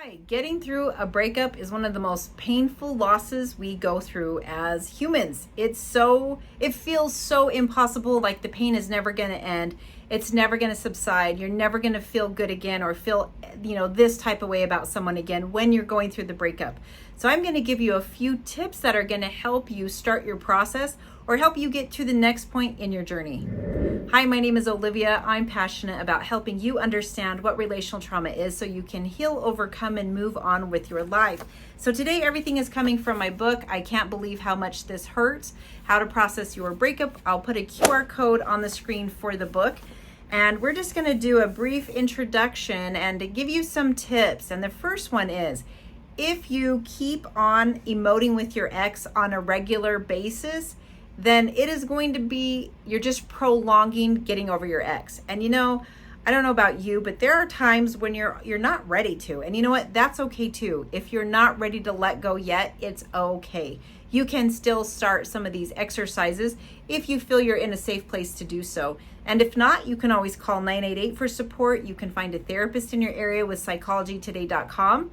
Hi, getting through a breakup is one of the most painful losses we go through as humans. It feels so impossible, like the pain is never going to end. It's never going to subside. You're never going to feel good again or feel, this type of way about someone again when you're going through the breakup. So I'm going to give you a few tips that are going to help you start your process or help you get to the next point in your journey. Hi, my name is Olivia. I'm passionate about helping you understand what relational trauma is so you can heal, overcome, and move on with your life. So today, everything is coming from my book, I Can't Believe How Much This Hurts, How to Process Your Breakup. I'll put a QR code on the screen for the book. And we're just going to do a brief introduction and to give you some tips. And the first one is, if you keep on emoting with your ex on a regular basis, then it is going to be, you're just prolonging getting over your ex. And I don't know about you, but there are times when you're not ready to. And you know what? That's okay too. If you're not ready to let go yet, it's okay. You can still start some of these exercises if you feel you're in a safe place to do so. And if not, you can always call 988 for support. You can find a therapist in your area with psychologytoday.com.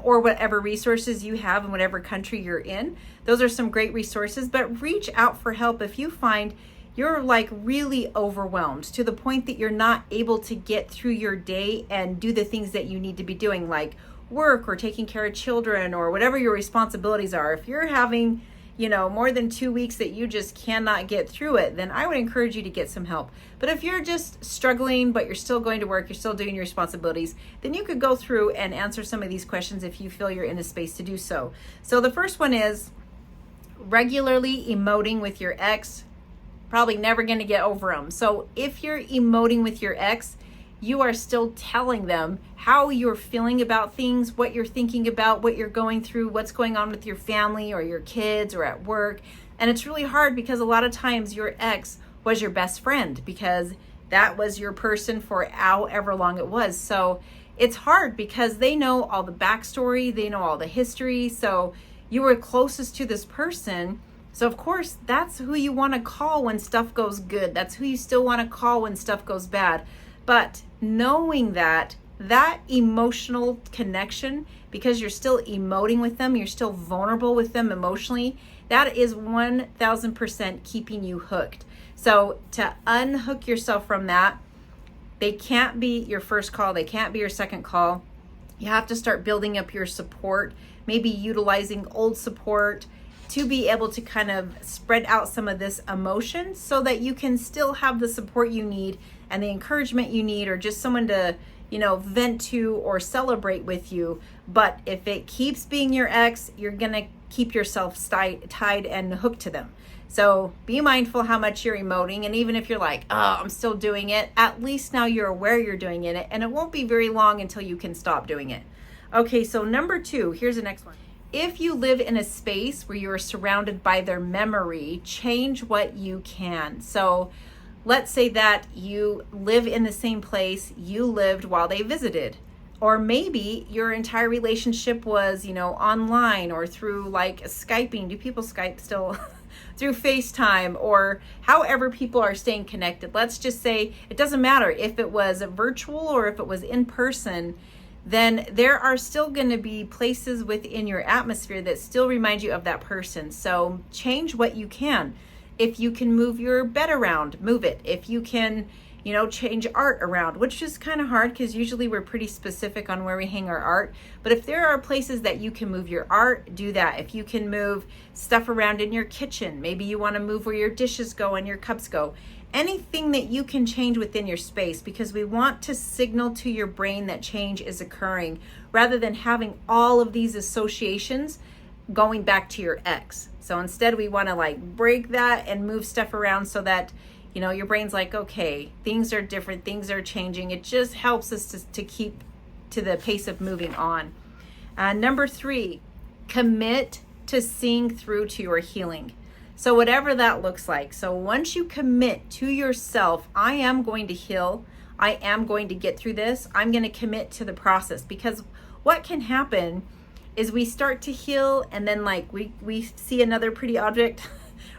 Or whatever resources you have in whatever country you're in. Those are some great resources, but reach out for help if you find you're like really overwhelmed to the point that you're not able to get through your day and do the things that you need to be doing, like work or taking care of children or whatever your responsibilities are. If you're having more than 2 weeks that you just cannot get through it, then I would encourage you to get some help. But if you're just struggling, but you're still going to work, you're still doing your responsibilities, then you could go through and answer some of these questions if you feel you're in a space to do so. So the first one is regularly emoting with your ex. Probably never going to get over them. So if you're emoting with your ex, you are still telling them how you're feeling about things, what you're thinking about, what you're going through, what's going on with your family or your kids or at work. And it's really hard because a lot of times your ex was your best friend because that was your person for however long it was. So it's hard because they know all the backstory, they know all the history. So you were closest to this person. So of course, that's who you want to call when stuff goes good. That's who you still want to call when stuff goes bad. But knowing that emotional connection, because you're still emoting with them, you're still vulnerable with them emotionally, that is 1000% keeping you hooked. So to unhook yourself from that, they can't be your first call. They can't be your second call. You have to start building up your support, maybe utilizing old support to be able to kind of spread out some of this emotion so that you can still have the support you need and the encouragement you need, or just someone to, vent to or celebrate with you. But if it keeps being your ex, you're going to keep yourself tied and hooked to them. So be mindful how much you're emoting. And even if you're like, oh, I'm still doing it, at least now you're aware you're doing it. And it won't be very long until you can stop doing it. Okay, so number 2, here's the next one. If you live in a space where you're surrounded by their memory, change what you can. So let's say that you live in the same place you lived while they visited. Or maybe your entire relationship was, online or through like Skyping. Do people Skype still? Through FaceTime or however people are staying connected. Let's just say it doesn't matter if it was virtual or if it was in person, then there are still going to be places within your atmosphere that still remind you of that person. So change what you can. If you can move your bed around, move it. If you can, change art around, which is kind of hard because usually we're pretty specific on where we hang our art. But if there are places that you can move your art, do that. If you can move stuff around in your kitchen, maybe you want to move where your dishes go and your cups go. Anything that you can change within your space, because we want to signal to your brain that change is occurring rather than having all of these associations going back to your ex. So instead we want to break that and move stuff around so that your brain's like, okay, things are different, things are changing. It just helps us to keep to the pace of moving on. Number 3, commit to seeing through to your healing. So whatever that looks like. So once you commit to yourself, I am going to heal. I am going to get through this. I'm going to commit to the process, because what can happen is we start to heal and then we see another pretty object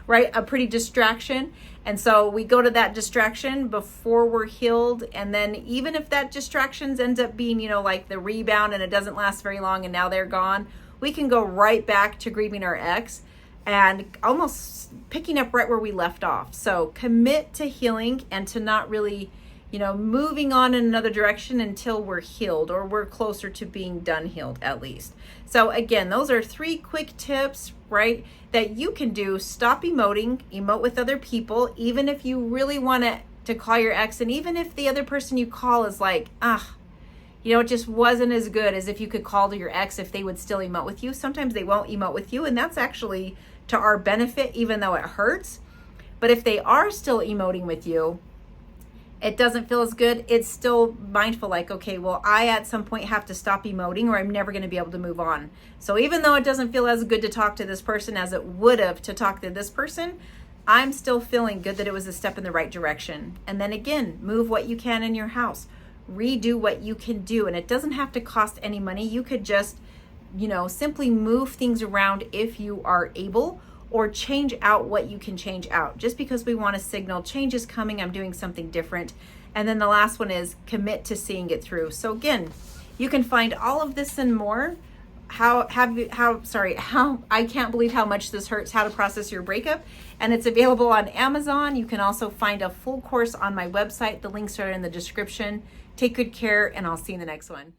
right? A pretty distraction. And so we go to that distraction before we're healed. And then even if that distractions ends up being, like the rebound and it doesn't last very long and now they're gone, we can go right back to grieving our ex and almost picking up right where we left off. So commit to healing and to not really, moving on in another direction until we're healed or we're closer to being done healed at least. So again, those are 3 quick tips, right, that you can do. Stop emoting, emote with other people, even if you really want to call your ex, and even if the other person you call is like, it just wasn't as good as if you could call to your ex if they would still emote with you. Sometimes they won't emote with you, and that's actually to our benefit, even though it hurts. But if they are still emoting with you, it doesn't feel as good. It's still mindful, like, okay, well, I at some point have to stop emoting or I'm never going to be able to move on. So even though it doesn't feel as good to talk to this person as it would have to talk to this person, I'm still feeling good that it was a step in the right direction. And then again, move what you can in your house. Redo what you can do. And it doesn't have to cost any money. You could just, simply move things around if you are able, or change out what you can change out, just because we want to signal change is coming, I'm doing something different. And then the last one is commit to seeing it through. So again, you can find all of this and more. How I can't believe how much this hurts, how to process your breakup. And it's available on Amazon. You can also find a full course on my website. The links are in the description. Take good care, and I'll see you in the next one.